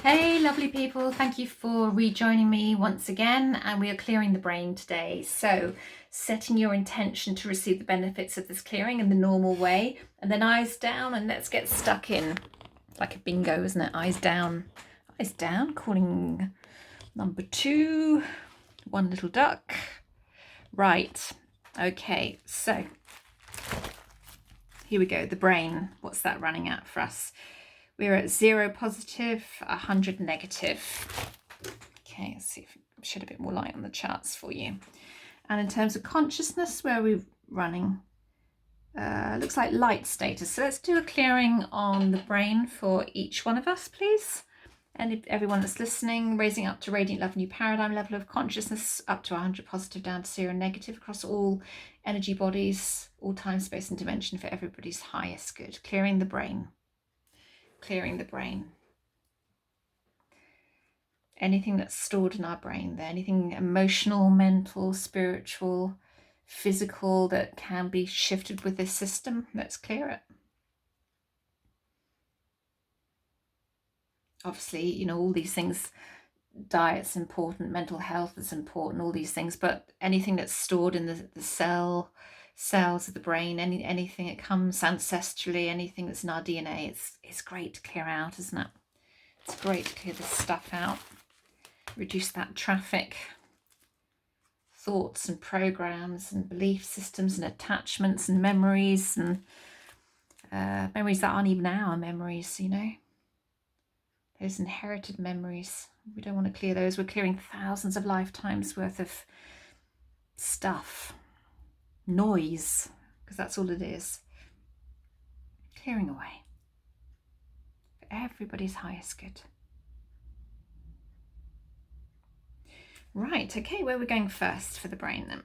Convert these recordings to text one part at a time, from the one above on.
Hey lovely people, thank you for rejoining me once again, and we are clearing the brain today. So setting your intention to receive the benefits of this clearing in the normal way, and then eyes down, and let's get stuck in. Like a bingo, isn't it? Eyes down, calling number 2, one little duck. Right, okay, so here we go, the brain. What's that running at for us? We're at 0 positive, 100 negative. Okay, let's see if I shed a bit more light on the charts for you. And in terms of consciousness, where are we running? Looks like light status. So let's do a clearing on the brain for each one of us, please. And everyone that's listening, raising up to radiant love, new paradigm level of consciousness, up to 100 positive, down to 0 negative, across all energy bodies, all time, space and dimension, for everybody's highest good. Clearing the brain. Clearing the brain. Anything that's stored in our brain there, anything emotional, mental, spiritual, physical that can be shifted with this system, let's clear it. Obviously, you know, all these things, diet's important, mental health is important, all these things, but anything that's stored in the cells of the brain, anything that comes ancestrally, anything that's in our DNA, it's great to clear out, isn't it? It's great to clear this stuff out. Reduce that traffic, thoughts and programs and belief systems and attachments and memories, and memories that aren't even our memories, you know, those inherited memories. We don't want to clear those. We're clearing thousands of lifetimes worth of stuff, noise, because that's all it is. Clearing away for everybody's highest good. Right, okay, where are we going first for the brain then?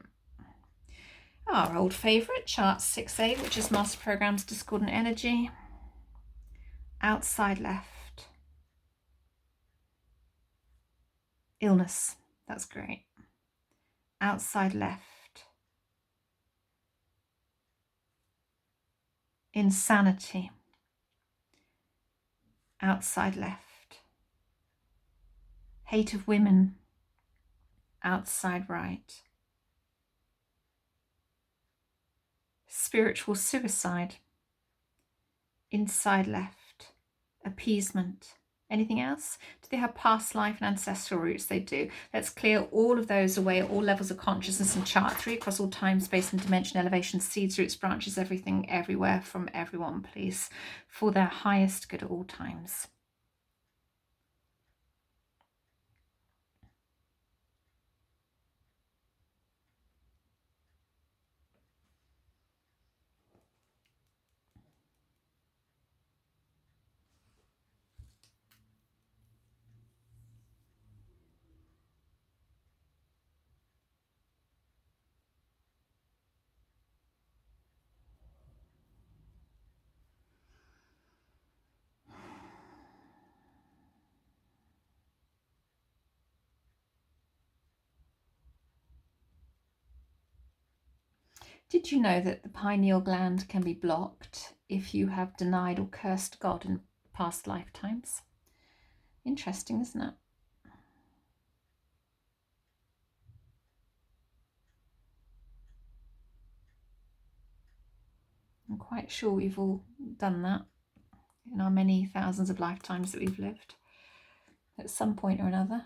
Our old favourite, chart 6A, which is Master Programs, Discordant Energy. Outside left. Illness, that's great. Outside left. Insanity. Outside left. Hate of women. Outside right. Spiritual suicide. Inside left. Appeasement. Anything else? Do they have past life and ancestral roots? They do. Let's clear all of those away at all levels of consciousness in chart 3, across all time, space and dimension, elevation, seeds, roots, branches, everything, everywhere, from everyone, please, for their highest good at all times. Did you know that the pineal gland can be blocked if you have denied or cursed God in past lifetimes? Interesting, isn't it? I'm quite sure we've all done that in our many thousands of lifetimes that we've lived at some point or another.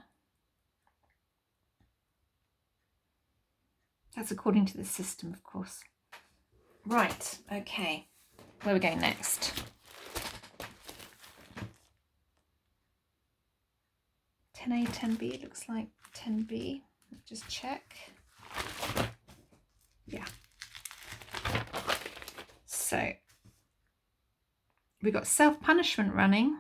That's according to the system, of course. Right, okay. Where are we going next? 10A, 10B, looks like 10B. Let's just check. Yeah. So we've got self-punishment running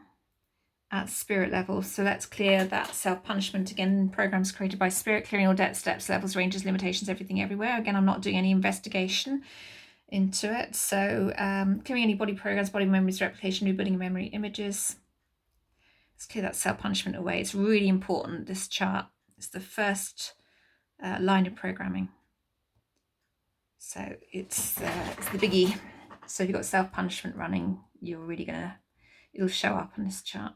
at spirit level. So let's clear that self-punishment again. Programs created by spirit, clearing all debt, steps, levels, ranges, limitations, everything, everywhere. Again, I'm not doing any investigation into it. So clearing any body programs, body memories, replication, rebuilding memory images. Let's clear that self-punishment away. It's really important, this chart. It's the first line of programming. So it's the biggie. So if you've got self-punishment running, you're really gonna, it'll show up on this chart.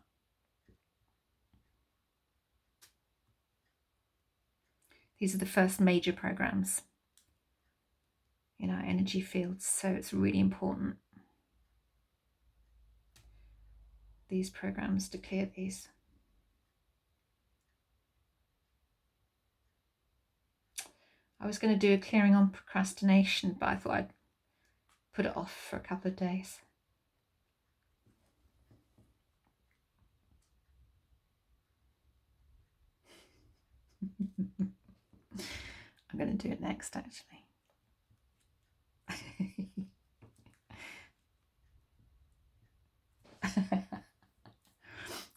These are the first major programs in our energy fields, so it's really important, these programs, to clear these. I was going to do a clearing on procrastination, but I thought I'd put it off for a couple of days. I'm going to do it next, actually.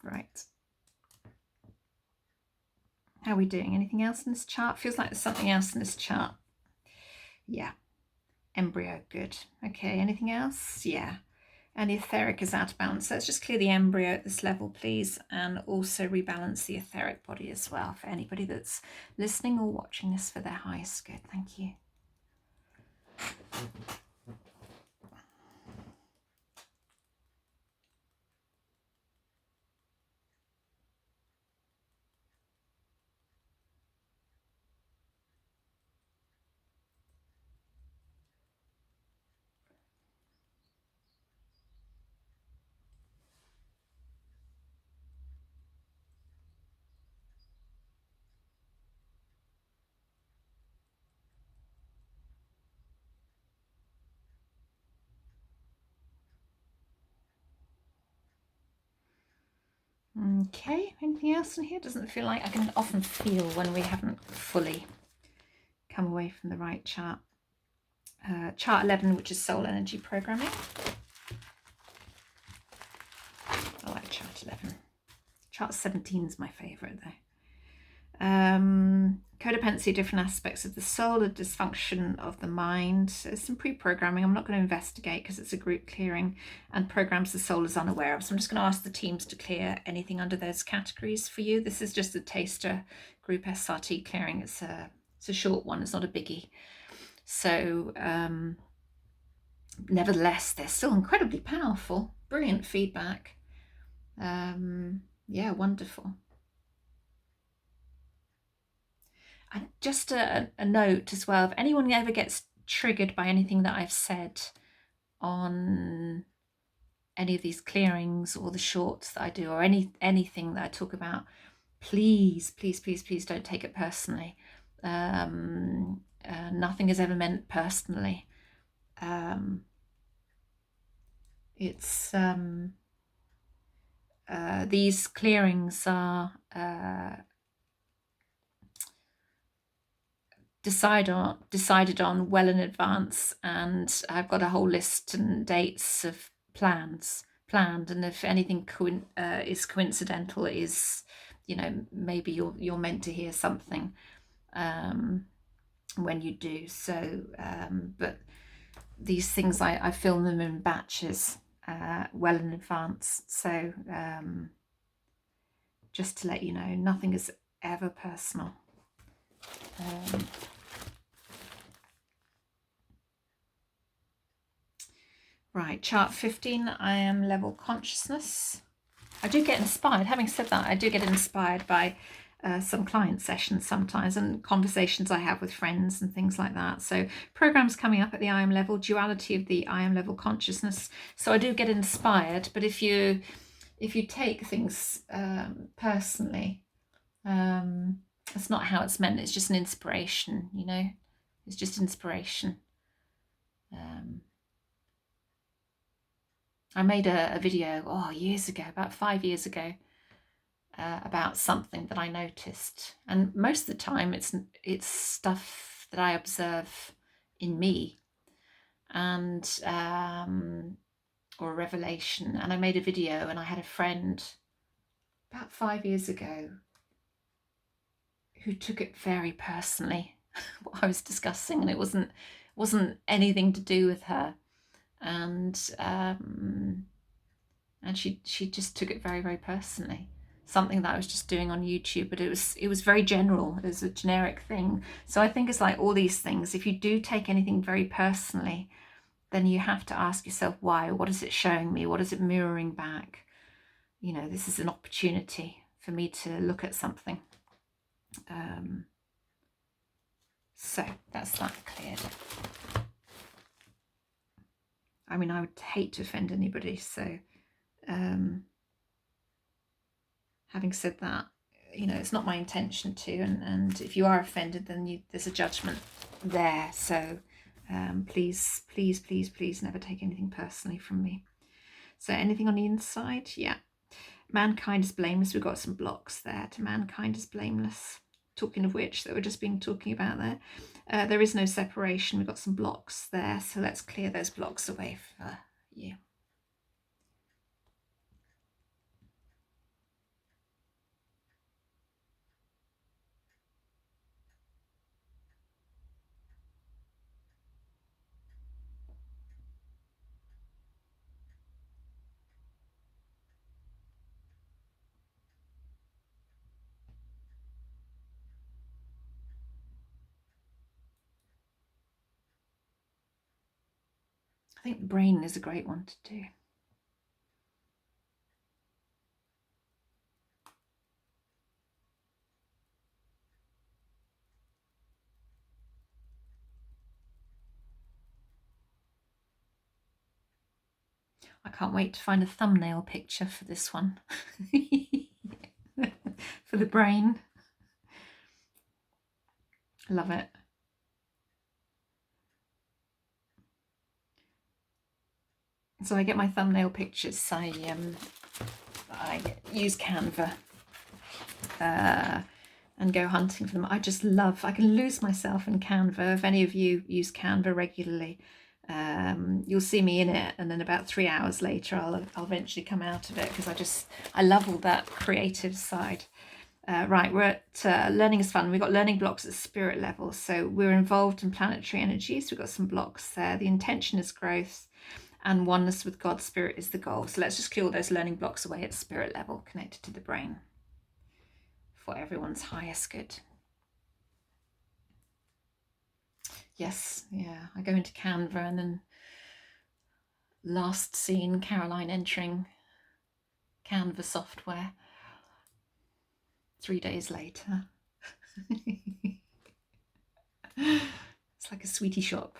Right. How are we doing? Anything else in this chart? Feels like there's something else in this chart. Yeah. Embryo, good. Okay, anything else? Yeah. And the etheric is out of balance. So let's just clear the embryo at this level, please, and also rebalance the etheric body as well for anybody that's listening or watching this for their highest good. Thank you. Okay, anything else in here? Doesn't feel like, I can often feel when we haven't fully come away from the right chart. Chart 11, which is soul energy programming. I like chart 11. Chart 17 is my favourite though. Codependency, different aspects of the soul, a dysfunction of the mind. There's some pre-programming I'm not going to investigate because it's a group clearing, and programs the soul is unaware of. So I'm just going to ask the teams to clear anything under those categories for you. This is just a taster group SRT clearing. It's a short one, it's not a biggie. So nevertheless, they're still incredibly powerful. Brilliant feedback. Yeah, wonderful. And just a note as well, if anyone ever gets triggered by anything that I've said on any of these clearings or the shorts that I do, or anything that I talk about, please, please, please, please don't take it personally. Nothing is ever meant personally. It's these clearings are decided on well in advance, and I've got a whole list and dates of planned, and if anything is coincidental, it is, you know, maybe you're meant to hear something when you do. So but these things I film them in batches well in advance, so just to let you know, nothing is ever personal. Right, chart 15, I am level consciousness. I do get inspired. Having said that, I do get inspired by some client sessions sometimes, and conversations I have with friends and things like that. So programs coming up at the I am level, duality of the I am level consciousness. So I do get inspired, but if you take things personally, that's not how it's meant. It's just an inspiration, you know. It's just inspiration. I made a video years ago, about 5 years ago, about something that I noticed, and most of the time it's stuff that I observe in me, and or a revelation. And I made a video, and I had a friend about 5 years ago who took it very personally, what I was discussing, and it wasn't anything to do with her, and she just took it very, very personally. Something that I was just doing on YouTube, but it was very general. It was a generic thing. So I think it's like all these things. If you do take anything very personally, then you have to ask yourself why. What is it showing me? What is it mirroring back? You know, this is an opportunity for me to look at something. So that's that cleared. I mean, I would hate to offend anybody, so having said that, you know, it's not my intention to, and if you are offended, then there's a judgment there. So please, please, please, please never take anything personally from me. So anything on the inside, yeah. Mankind is blameless. We've got some blocks there to mankind is blameless. Talking of which, that we're just been talking about there. There is no separation. We've got some blocks there. So let's clear those blocks away for you. I think the brain is a great one to do. I can't wait to find a thumbnail picture for this one. For the brain. Love it. So I get my thumbnail pictures. I use Canva and go hunting for them. I just love, I can lose myself in Canva. If any of you use Canva regularly, you'll see me in it, and then about 3 hours later I'll eventually come out of it, because I love all that creative side. Right, we're at learning is fun. We've got learning blocks at spirit level, so we're involved in planetary energies. We've got some blocks there. The intention is growth, and oneness with God's spirit is the goal. So let's just clear all those learning blocks away at spirit level, connected to the brain, for everyone's highest good. Yes, yeah, I go into Canva, and then last scene, Caroline entering Canva software 3 days later. It's like a sweetie shop.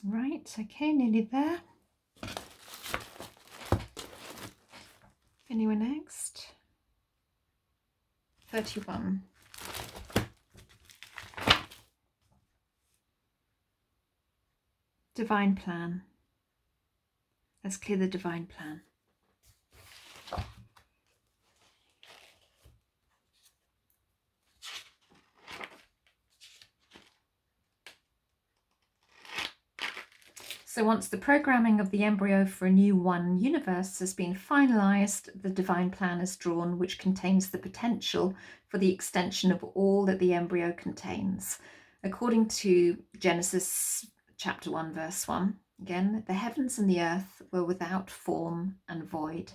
Right, okay, nearly there. Anywhere next? 31. Divine plan. Let's clear the divine plan. So once the programming of the embryo for a new one universe has been finalized, the divine plan is drawn, which contains the potential for the extension of all that the embryo contains. According to Genesis chapter 1, verse 1, again, the heavens and the earth were without form and void,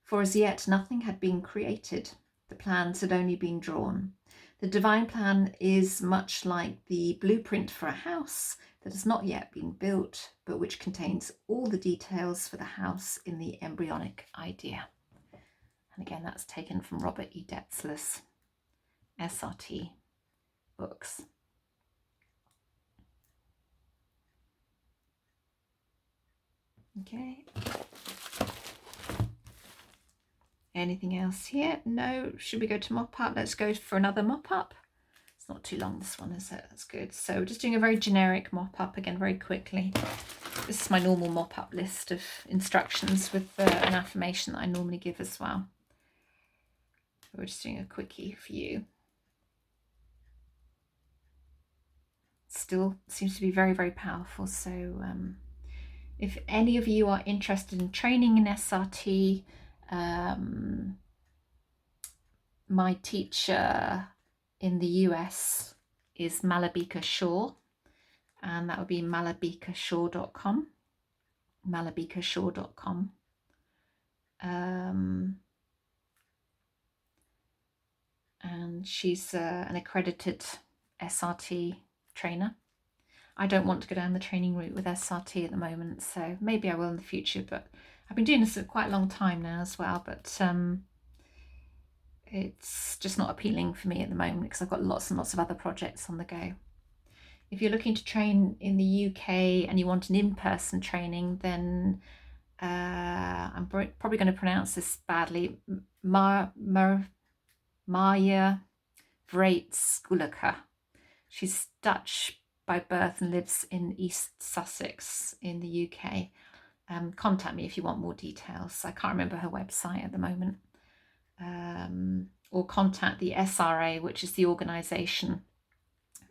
for as yet nothing had been created. The plans had only been drawn. The divine plan is much like the blueprint for a house that has not yet been built, but which contains all the details for the house in the embryonic idea. And again, that's taken from Robert E. Detzler's SRT books. Okay. Anything else here? No. Should we go to mop up? Let's go for another mop up. It's not too long, this one, is it? That's good. So we're just doing a very generic mop up again, very quickly. This is my normal mop up list of instructions with an affirmation that I normally give as well. We're just doing a quickie for you. Still seems to be very, very powerful. So if any of you are interested in training in SRT, my teacher in the US is Malabika Shaw, and that would be malabikashaw.com. malabikashaw.com. And she's an accredited SRT trainer. I don't want to go down the training route with SRT at the moment, so maybe I will in the future, but I've been doing this for quite a long time now as well, but it's just not appealing for me at the moment because I've got lots and lots of other projects on the go. If you're looking to train in the UK and you want an in-person training, then I'm probably going to pronounce this badly, Marja Vreetskulaka. She's Dutch by birth and lives in East Sussex in the UK. Contact me if you want more details. I can't remember her website at the moment. Or contact the SRA, which is the organisation,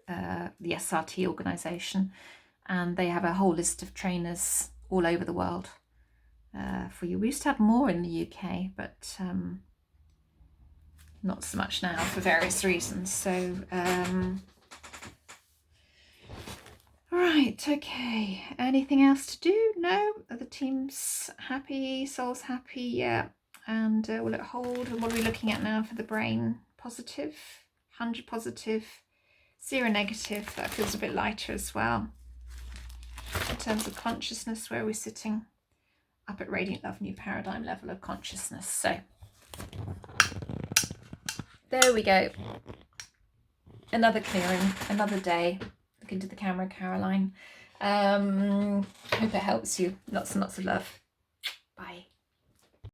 the SRT organisation, and they have a whole list of trainers all over the world for you. We used to have more in the UK, but not so much now for various reasons. So right, okay, anything else to do? No? Are the teams happy? Soul's happy? Yeah. And will it hold? And what are we looking at now for the brain? Positive, 100 positive, 0 negative. That feels a bit lighter as well. In terms of consciousness, where are we sitting? Up at Radiant Love New Paradigm level of consciousness. So there we go. Another clearing, another day. Look into the camera, Caroline. Hope it helps you. Lots and lots of love. Bye.